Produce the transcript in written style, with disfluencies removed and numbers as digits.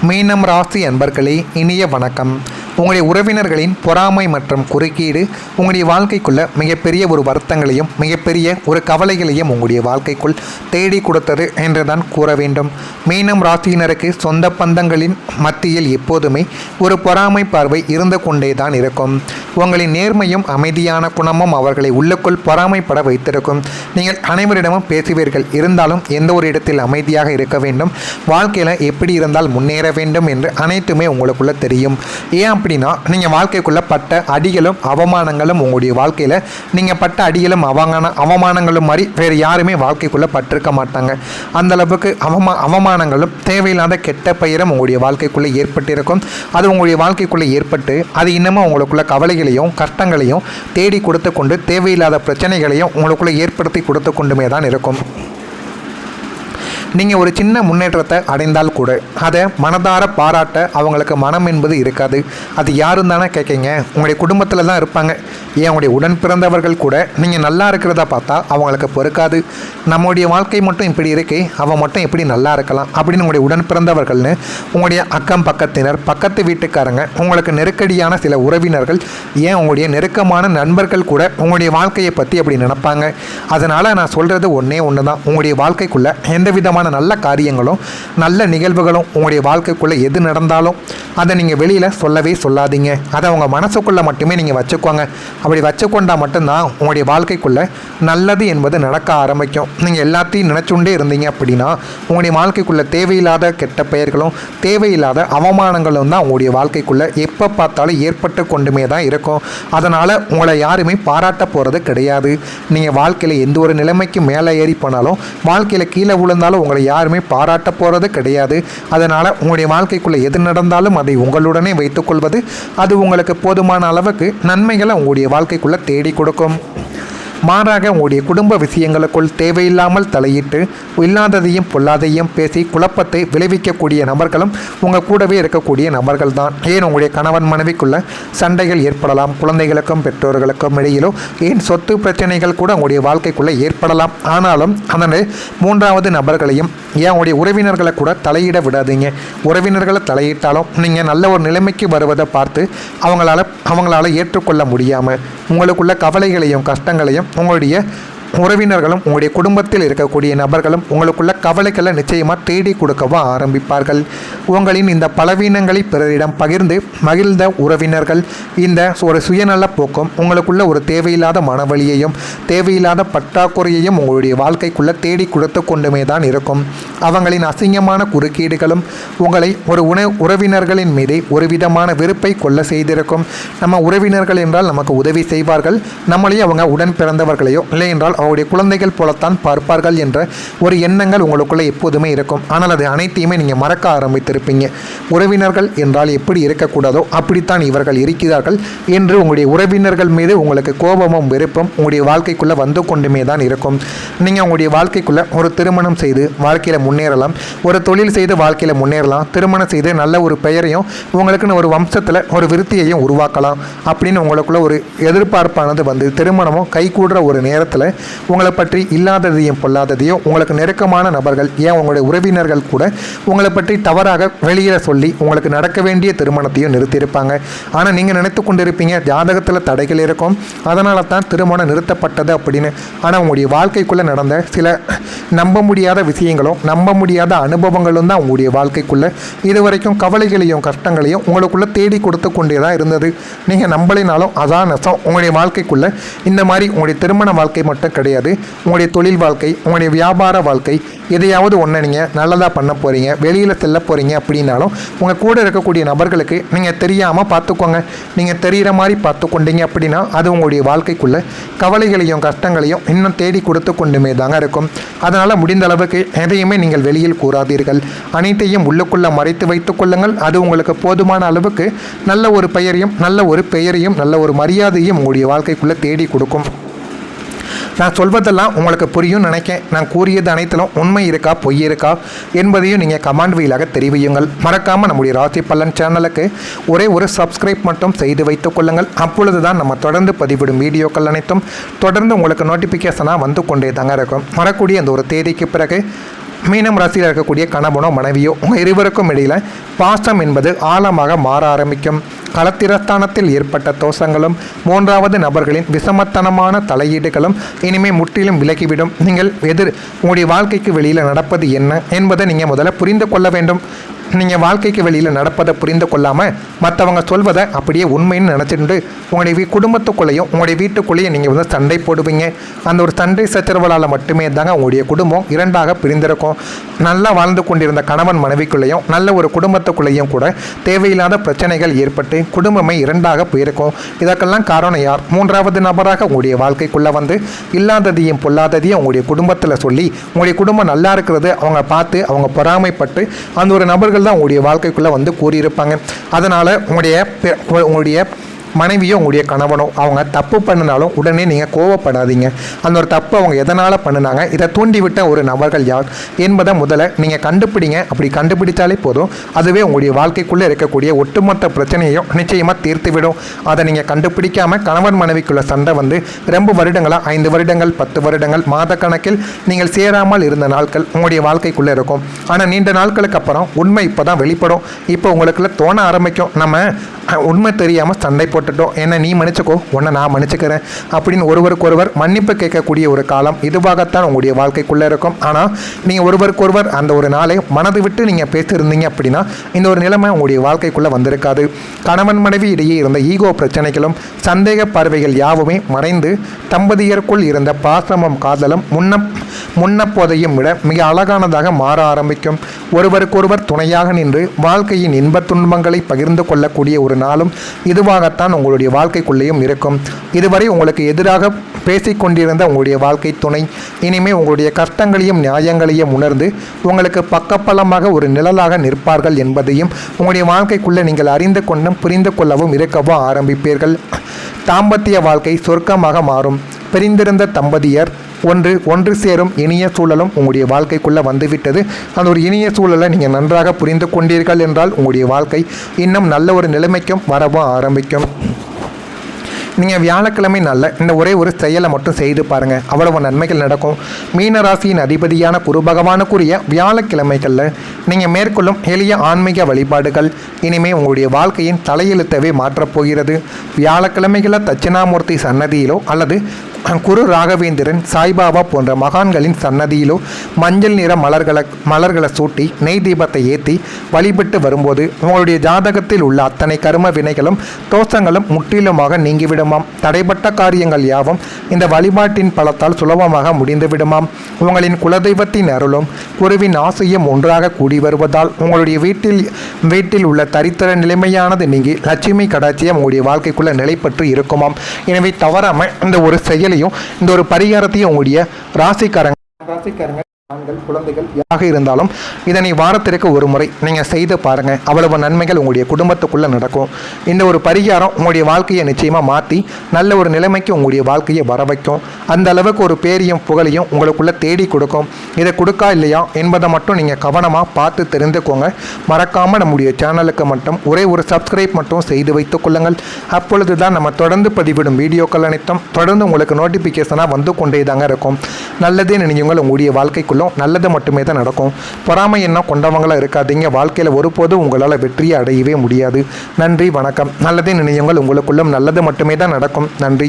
மீனம் ராசி அன்பர்களே, இனிய வணக்கம். உங்களுடைய உறவினர்களின் பொறாமை மற்றும் குறுக்கீடு உங்களுடைய வாழ்க்கைக்குள்ள மிகப்பெரிய ஒரு வருத்தங்களையும் மிகப்பெரிய ஒரு கவலைகளையும் உங்களுடைய வாழ்க்கைக்குள் தேடி கொடுத்தது என்றுதான் கூற வேண்டும். மீனம் ராசியினருக்கு சொந்த பந்தங்களின் மத்தியில் எப்போதுமே ஒரு பொறாமை பார்வை இருந்து கொண்டே தான் இருக்கும். உங்களின் நேர்மையும் அமைதியான குணமும் அவர்களை உள்ளுக்குள் பொறாமைப்பட வைத்திருக்கும். நீங்கள் அனைவரிடமும் பேசுவீர்கள், இருந்தாலும் எந்த ஒரு இடத்தில் அமைதியாக இருக்க வேண்டும், வாழ்க்கையில் எப்படி இருந்தால் முன்னேற வேண்டும் என்று அனைத்துமே உங்களுக்குள்ள தெரியும். ஏன் அப்படின்னா, நீங்கள் வாழ்க்கைக்குள்ள பட்ட அடிகளும் அவமானங்களும் உங்களுடைய வாழ்க்கையில் நீங்கள் பட்ட அடிகளும் அவமானங்களும் மாதிரி வேறு யாருமே வாழ்க்கைக்குள்ள பட்டிருக்க மாட்டாங்க. அந்த அளவுக்கு அவமானங்களும் தேவையில்லாத கெட்ட பெயரும் உங்களுடைய வாழ்க்கைக்குள்ளே ஏற்பட்டிருக்கும். அது உங்களுடைய வாழ்க்கைக்குள்ளே ஏற்பட்டு அது இன்னமும் உங்களுக்குள்ள கவலைகளையும் கஷ்டங்களையும் தேடி கொடுத்து கொண்டு தேவையில்லாத பிரச்சனைகளையும் உங்களுக்குள்ளே ஏற்படுத்தி கொடுத்து கொண்டுமே தான் இருக்கும். நீங்கள் ஒரு சின்ன முன்னேற்றத்தை அடைந்தால் கூட அதை மனதார பாராட்ட அவங்களுக்கு மனம் என்பது இருக்காது. அது யாரும் தானே கேட்குங்க, உங்களுடைய குடும்பத்தில் தான் இருப்பாங்க. ஏன் உங்களுடைய உடன் பிறந்தவர்கள் கூட நீங்கள் நல்லா இருக்கிறத பார்த்தா அவங்களுக்கு பொறுக்காது. நம்முடைய வாழ்க்கை மட்டும் இப்படி இருக்கே, அவன் மட்டும் எப்படி நல்லா இருக்கலாம் அப்படின்னு உங்களுடைய உடன் பிறந்தவர்கள்னு உங்களுடைய அக்கம் பக்கத்தினர், பக்கத்து வீட்டுக்காரங்க, உங்களுக்கு நெருக்கடியான சில உறவினர்கள், ஏன் உங்களுடைய நெருக்கமான நண்பர்கள் கூட உங்களுடைய வாழ்க்கையை பற்றி அப்படி நினைப்பாங்க. அதனால் நான் சொல்கிறது ஒன்றே ஒன்று தான், உங்களுடைய வாழ்க்கைக்குள்ளே எந்த விதமான நல்ல காரியங்களும் நல்ல நிகழ்வுகளும் உங்களுடைய வாழ்க்கைக்குள்ளே எது நடந்தாலும் அதை நீங்கள் வெளியில் சொல்லவே சொல்லாதீங்க. அதை அவங்க மனசுக்குள்ளே மட்டுமே நீங்கள் வச்சுக்கோங்க. அப்படி வச்சுக்கொண்டால் மட்டும்தான் உங்களுடைய வாழ்க்கைக்குள்ளே நல்லது என்பது நடக்க ஆரம்பிக்கும். நீங்கள் எல்லாத்தையும் நினச்சுண்டே இருந்தீங்க அப்படின்னா உங்களுடைய வாழ்க்கைக்குள்ளே தேவையில்லாத கெட்ட பெயர்களும் தேவையில்லாத அவமானங்களும் தான் உங்களுடைய வாழ்க்கைக்குள்ளே எப்போ பார்த்தாலும் ஏற்பட்டு கொண்டுமே தான் இருக்கும். அதனால் உங்களை யாருமே பாராட்ட போகிறது கிடையாது. நீங்கள் வாழ்க்கையில் எந்த ஒரு நிலைமைக்கு மேலே ஏறி போனாலும் வாழ்க்கையில் கீழே விழுந்தாலும் உங்களை யாருமே பாராட்ட போகிறது கிடையாது. அதனால் உங்களுடைய வாழ்க்கைக்குள்ளே எது நடந்தாலும் அதை உங்களுடனே வைத்துக்கொள்வது அது உங்களுக்கு போதுமான அளவுக்கு நன்மைகளை உங்களுடைய வாழ்க்கைக்குள்ளே தேடி கொடுக்கும். மாறாக உங்களுடைய குடும்ப விஷயங்களுக்குள் தேவையில்லாமல் தலையிட்டு இல்லாததையும் பொல்லாதையும் பேசி குழப்பத்தை விளைவிக்கக்கூடிய நபர்களும் உங்கள் கூடவே இருக்கக்கூடிய நபர்கள் தான். ஏன் உங்களுடைய கணவன் மனைவிக்குள்ள சண்டைகள் ஏற்படலாம், குழந்தைகளுக்கும் பெற்றோர்களுக்கும் இடையிலோ ஏன் சொத்து பிரச்சனைகள் கூட உங்களுடைய வாழ்க்கைக்குள்ளே ஏற்படலாம். ஆனாலும் அதனை மூன்றாவது நபர்களையும் ஏன் உங்களுடைய உறவினர்களை கூட தலையிட விடாதீங்க. உறவினர்களை தலையிட்டாலும் நீங்கள் நல்ல ஒரு நிலைமைக்கு வருவதை பார்த்து அவங்களால ஏற்றுக்கொள்ள முடியாமல் உங்களுக்குள்ள கவலைகளையும் கஷ்டங்களையும் உங்களுடைய உறவினர்களும் உங்களுடைய குடும்பத்தில் இருக்கக்கூடிய நபர்களும் உங்களுக்குள்ள கவலைகளை நிச்சயமாக தேடி கொடுக்கவும் ஆரம்பிப்பார்கள். உங்களின் இந்த பலவீனங்களை பிறரிடம் பகிர்ந்து மகிழ்ந்த உறவினர்கள் இந்த ஒரு சுயநல போக்கும் உங்களுக்குள்ள ஒரு தேவையில்லாத மனவலியையும் தேவையில்லாத பற்றாக்குறையையும் உங்களுடைய வாழ்க்கைக்குள்ளே தேடி கொடுத்து கொண்டுமே தான் இருக்கும். அவங்களின் அசிங்கமான குறுக்கீடுகளும் உங்களை ஒரு உறவினர்களின் மீது ஒரு விதமான வெறுப்பை கொள்ள செய்திருக்கும். நம்ம உறவினர்கள் என்றால் நமக்கு உதவி செய்வார்கள், நம்மளையே அவங்க உடன் பிறந்தவர்களையோ இல்லை என்றால் அவருடைய குழந்தைகள் போலத்தான் பார்ப்பார்கள் என்ற ஒரு எண்ணங்கள் உங்களுக்குள்ளே எப்போதுமே இருக்கும். ஆனால் அது அனைத்தையுமே நீங்கள் மறக்க ஆரம்பித்திருப்பீங்க. உறவினர்கள் என்றால் எப்படி இருக்கக்கூடாதோ அப்படித்தான் இவர்கள் இருக்கிறார்கள் என்று உங்களுடைய உறவினர்கள் மீது உங்களுக்கு கோபமும் வெறுப்பும் உங்களுடைய வாழ்க்கைக்குள்ளே வந்து கொண்டுமே தான் இருக்கும். நீங்கள் உங்களுடைய வாழ்க்கைக்குள்ளே ஒரு திருமணம் செய்து வாழ்க்கையில் முன்னேறலாம், ஒரு தொழில் செய்து வாழ்க்கையில் முன்னேறலாம், திருமணம் செய்து நல்ல ஒரு பெயரையும் உங்களுக்குன்னு ஒரு வம்சத்தில் ஒரு விருத்தியையும் உருவாக்கலாம் அப்படின்னு உங்களுக்குள்ள ஒரு எதிர்பார்ப்பானது வந்து திருமணமும் கைகூடுற ஒரு நேரத்தில் உங்களை பற்றி இல்லாததையும் பொல்லாததையும் உங்களுக்கு நெருக்கமான நபர்கள் ஏன் உங்களுடைய உறவினர்கள் கூட உங்களை பற்றி தவறாக வெளியில் சொல்லி உங்களுக்கு நடக்க வேண்டிய திருமணத்தையும் நிறுத்தியிருப்பாங்க. ஆனால் நீங்கள் நினைத்து கொண்டிருப்பீங்க ஜாதகத்தில் தடைகள் இருக்கும், அதனால தான் திருமணம் நிறுத்தப்பட்டது அப்படின்னு. ஆனால் உங்களுடைய வாழ்க்கைக்குள்ளே நடந்த சில நம்ப முடியாத விஷயங்களும் நம்ப முடியாத அனுபவங்களும் தான் உங்களுடைய வாழ்க்கைக்குள்ளே இதுவரைக்கும் கவலைகளையும் கஷ்டங்களையும் உங்களுக்குள்ளே தேடி கொடுத்து கொண்டே தான் இருந்தது. நீங்கள் நம்பலினாலும் அதான் நெசம். உங்களுடைய வாழ்க்கைக்குள்ளே இந்த மாதிரி உங்களுடைய திருமண வாழ்க்கை மட்டும் கிடையாது, உங்களுடைய தொழில் வாழ்க்கை, உங்களுடைய வியாபார வாழ்க்கை, எதையாவது ஒன்று நீங்கள் நல்லதாக பண்ண போகிறீங்க, வெளியில் செல்ல போகிறீங்க அப்படின்னாலும் உங்கள் கூட இருக்கக்கூடிய நபர்களுக்கு நீங்கள் தெரியாமல் பார்த்துக்கோங்க. நீங்கள் தெரிகிற மாதிரி பார்த்து கொண்டீங்க அப்படின்னா அது உங்களுடைய வாழ்க்கைக்குள்ளே கவலைகளையும் கஷ்டங்களையும் இன்னும் தேடி கொடுத்து கொண்டுமே தாங்க இருக்கும். அதனால் முடிந்த அளவுக்கு எதையுமே நீங்கள் வெளியில் கூறாதீர்கள், அனைத்தையும் உள்ளுக்குள்ளே மறைத்து வைத்துக் கொள்ளுங்கள். அது உங்களுக்கு போதுமான அளவுக்கு நல்ல ஒரு பெயரையும் நல்ல ஒரு நல்ல ஒரு மரியாதையும் உங்களுடைய வாழ்க்கைக்குள்ளே தேடி கொடுக்கும். நான் சொல்வதெல்லாம் உங்களுக்கு புரியும் நினைக்கேன். நான் கூறியது அனைத்திலும் உண்மை இருக்கா பொய் இருக்கா என்பதையும் நீங்கள் கமெண்ட் வழியாக தெரிவியுங்கள். மறக்காமல் நம்முடைய ராசி பலன் சேனலுக்கு ஒரே ஒரு சப்ஸ்கிரைப் மட்டும் செய்து வைத்துக் கொள்ளுங்கள். அப்பொழுது தான் நம்ம தொடர்ந்து பதிவிடும் வீடியோக்கள் அனைத்தும் தொடர்ந்து உங்களுக்கு நோட்டிஃபிகேஷனாக வந்து கொண்டே தாங்க இருக்கும். வரக்கூடிய அந்த ஒரு தேதிக்கு பிறகு மீனம் ராசியில் இருக்கக்கூடிய கணவனோ மனைவியோ உங்கள் இருவருக்கும் இடையில் பாசம் என்பது ஆழமாக மாற ஆரம்பிக்கும். களத்திரஸ்தானத்தில் ஏற்பட்ட தோஷங்களும் மூன்றாவது நபர்களின் விஷமத்தனமான தலையீடுகளும் இனிமேல் முற்றிலும் விலகிவிடும். நீங்கள் உங்களுடைய வாழ்க்கைக்கு வெளியில் நடப்பது என்ன என்பதை நீங்கள் முதல்ல புரிந்து கொள்ள வேண்டும். நீங்கள் வாழ்க்கைக்கு வெளியில் நடப்பதை புரிந்து கொள்ளாமல் மற்றவங்க சொல்வதை அப்படியே உண்மைன்னு நினச்சிட்டு உங்களுடைய குடும்பத்துக்குள்ளேயும் உங்களுடைய வீட்டுக்குள்ளேயும் நீங்கள் சண்டை போடுவீங்க. அந்த ஒரு சண்டை சச்சரவுகளால் மட்டுமே தாங்க உங்களுடைய குடும்பம் இரண்டாக பிரிந்திருக்கும். நல்லா வாழ்ந்து கொண்டிருந்த கணவன் மனைவிக்குள்ளேயும் நல்ல ஒரு குடும்பத்துக்குள்ளேயும் கூட தேவையில்லாத பிரச்சனைகள் ஏற்பட்டு குடும்பமே இரண்டாக போயிருக்கும். இதற்கெல்லாம் காரணம் யார்? மூன்றாவது நபராக உங்களுடைய வாழ்க்கைக்குள்ளே இல்லாததையும் பொல்லாததையும் உங்களுடைய குடும்பத்தில் சொல்லி உங்களுடைய குடும்பம் நல்லா இருக்கிறது அவங்க பார்த்து அவங்க பொறாமைப்பட்டு அந்த ஒரு நபர்கள் தான் உங்களுடைய வாழ்க்கைக்குள்ளே கூறியிருப்பாங்க. அதனால் உங்களுடைய மனைவியோ உங்களுடைய கணவனோ அவங்க தப்பு பண்ணினாலும் உடனே நீங்கள் கோவப்படாதீங்க. அந்த ஒரு தப்பு அவங்க எதனால் பண்ணினாங்க, இதை தூண்டிவிட்ட ஒரு நபர்கள் யார் என்பதை முதல்ல நீங்கள் கண்டுபிடிங்க. அப்படி கண்டுபிடித்தாலே போதும், அதுவே உங்களுடைய வாழ்க்கைக்குள்ளே இருக்கக்கூடிய ஒட்டுமொத்த பிரச்சனையையும் நிச்சயமாக தீர்த்துவிடும். அதை நீங்கள் கண்டுபிடிக்காமல் கணவன் மனைவிக்குள்ள சண்டை ரொம்ப வருடங்களாக 5 வருடங்கள் 10 வருடங்கள் மாத கணக்கில் நீங்கள் சேராமல் இருந்த நாட்கள் உங்களுடைய வாழ்க்கைக்குள்ளே இருக்கும். ஆனால் நீண்ட நாட்களுக்கு அப்புறம் உண்மை இப்போ தான் வெளிப்படும். இப்போ உங்களுக்குள்ள தோண ஆரம்பிக்கும், நம்ம உண்மை தெரியாமல் சண்டை போட்டுட்டோம், என்ன நீ மன்னிச்சுக்கோ, உன்னை நான் மன்னிச்சுக்கிறேன் அப்படின்னு ஒருவருக்கொருவர் மன்னிப்பு கேட்கக்கூடிய ஒரு காலம் இதுவாகத்தான் உங்களுடைய வாழ்க்கைக்குள்ளே இருக்கும். ஆனால் நீங்கள் ஒருவருக்கொருவர் அந்த ஒரு நாளை மனது விட்டு நீங்கள் பேசியிருந்தீங்க அப்படின்னா இந்த ஒரு நிலைமை உங்களுடைய வாழ்க்கைக்குள்ளே வந்திருக்காது. கணவன் மனைவி இடையே இருந்த ஈகோ பிரச்சனைகளும் சந்தேக பார்வைகள் யாவுமே மறைந்து தம்பதியருக்குள் இருந்த பாசமும் காதலும் முன்னப்போதையும் விட மிக அழகானதாக மாற ஆரம்பிக்கும். ஒருவருக்கொருவர் துணையாக நின்று வாழ்க்கையின் இன்பத் துன்பங்களை பகிர்ந்து கொள்ளக்கூடிய ஒரு நாளும் இதுவாகத்தான் உங்களுடைய வாழ்க்கைக்குள்ளேயும் இருக்கும். இதுவரை உங்களுக்கு எதிராக பேசிக்கொண்டிருந்த உங்களுடைய வாழ்க்கை துணை இனிமேல் உங்களுடைய கஷ்டங்களையும் நியாயங்களையும் உணர்ந்து உங்களுக்கு பக்கபலமாக ஒரு நிழலாக நிற்பார்கள் என்பதையும் உங்களுடைய வாழ்க்கைக்குள்ளே நீங்கள் அறிந்து கொண்டும் புரிந்து கொள்ளவும் இருக்கவும் ஆரம்பிப்பீர்கள். தாம்பத்திய வாழ்க்கை சொர்க்கமாக மாறும். பிரிந்திருந்த தம்பதியர் ஒன்று சேரும் இனிய சூழலும் உங்களுடைய வாழ்க்கைக்குள்ளே வந்துவிட்டது. அந்த ஒரு இனிய சூழலை நீங்கள் நன்றாக புரிந்து கொண்டீர்கள் என்றால் உங்களுடைய வாழ்க்கை இன்னும் நல்ல ஒரு நிலைமைக்கும் வரவும் ஆரம்பிக்கும். நீங்கள் வியாழக்கிழமை நல்ல இந்த ஒரே ஒரு செயலை மட்டும் செய்து பாருங்கள், அவ்வளவு நன்மைகள் நடக்கும். மீன ராசியின் அதிபதியான குரு பகவானுக்குரிய வியாழக்கிழமைகளில் நீங்கள் மேற்கொள்ளும் எளிய ஆன்மீக வழிபாடுகள் இனிமேல் உங்களுடைய வாழ்க்கையின் தலையெழுத்தவே மாற்றப்போகிறது. வியாழக்கிழமைகளில் தட்சிணாமூர்த்தி சன்னதியிலோ அல்லது குரு ராகவேந்திரன், சாய்பாபா போன்ற மகான்களின் சன்னதியிலோ மஞ்சள் நிற மலர்களை சூட்டி நெய் தீபத்தை ஏற்றி வழிபட்டு வரும்போது உங்களுடைய ஜாதகத்தில் உள்ள அத்தனை கர்ம வினைகளும் தோஷங்களும் முற்றிலுமாக நீங்கிவிடுமாம். தடைப்பட்ட காரியங்கள் யாவும் இந்த வழிபாட்டின் பலத்தால் சுலபமாக முடிந்துவிடுமாம். உங்களின் குலதெய்வத்தின் அருளும் குருவின் ஆசையும் ஒன்றாக கூடி வருவதால் உங்களுடைய வீட்டில் உள்ள தரித்திர நிலைமையானது நீங்கி லட்சுமி கடாட்சியம் உங்களுடைய வாழ்க்கைக்குள்ள நிலை பற்றி இருக்குமாம். எனவே தவறாமல் இந்த ஒரு செயலை இந்த ஒரு பரிகாரத்தையும் உங்களுடைய ராசிக்காரங்க ஆண்கள் குழந்தைகள் யாராக இருந்தாலும் இதனை வாரத்திற்கு ஒரு முறை நீங்கள் செய்து பாருங்கள், அவ்வளவு நன்மைகள் உங்களுடைய குடும்பத்துக்குள்ளே நடக்கும். இந்த ஒரு பரிகாரம் உங்களுடைய வாழ்க்கையை நிச்சயமாக மாற்றி நல்ல ஒரு நிலைமைக்கு உங்களுடைய வாழ்க்கையை வர வைக்கும். அந்த அளவுக்கு ஒரு பேரையும் புகழையும் உங்களுக்குள்ளே தேடி கொடுக்கும். இதை கொடுக்கா இல்லையா என்பதை மட்டும் நீங்கள் கவனமாக பார்த்து தெரிந்துக்கோங்க. மறக்காமல் நம்முடைய சேனலுக்கு மட்டும் ஒரே ஒரு சப்ஸ்கிரைப் மட்டும் செய்து வைத்துக் கொள்ளுங்கள். அப்பொழுது தான் நம்ம தொடர்ந்து பதிவிடும் வீடியோக்கள் அனைத்தும் தொடர்ந்து உங்களுக்கு நோட்டிஃபிகேஷனாக வந்து கொண்டே தாங்க இருக்கும். நல்லதே நினைவுங்கள் உங்களுடைய வாழ்க்கைக்குள்ள நல்லது மட்டுமே தான் நடக்கும். பொறாமை எண்ணம் கொண்டவங்களாக இருக்காதீங்க. வாழ்க்கையில் ஒருபோதும் உங்களால் வெற்றியை அடையவே முடியாது. நன்றி, வணக்கம். நல்லதே நினைவுங்கள் உங்களுக்குள்ளும் நல்லது மட்டுமே தான் நடக்கும். நன்றி.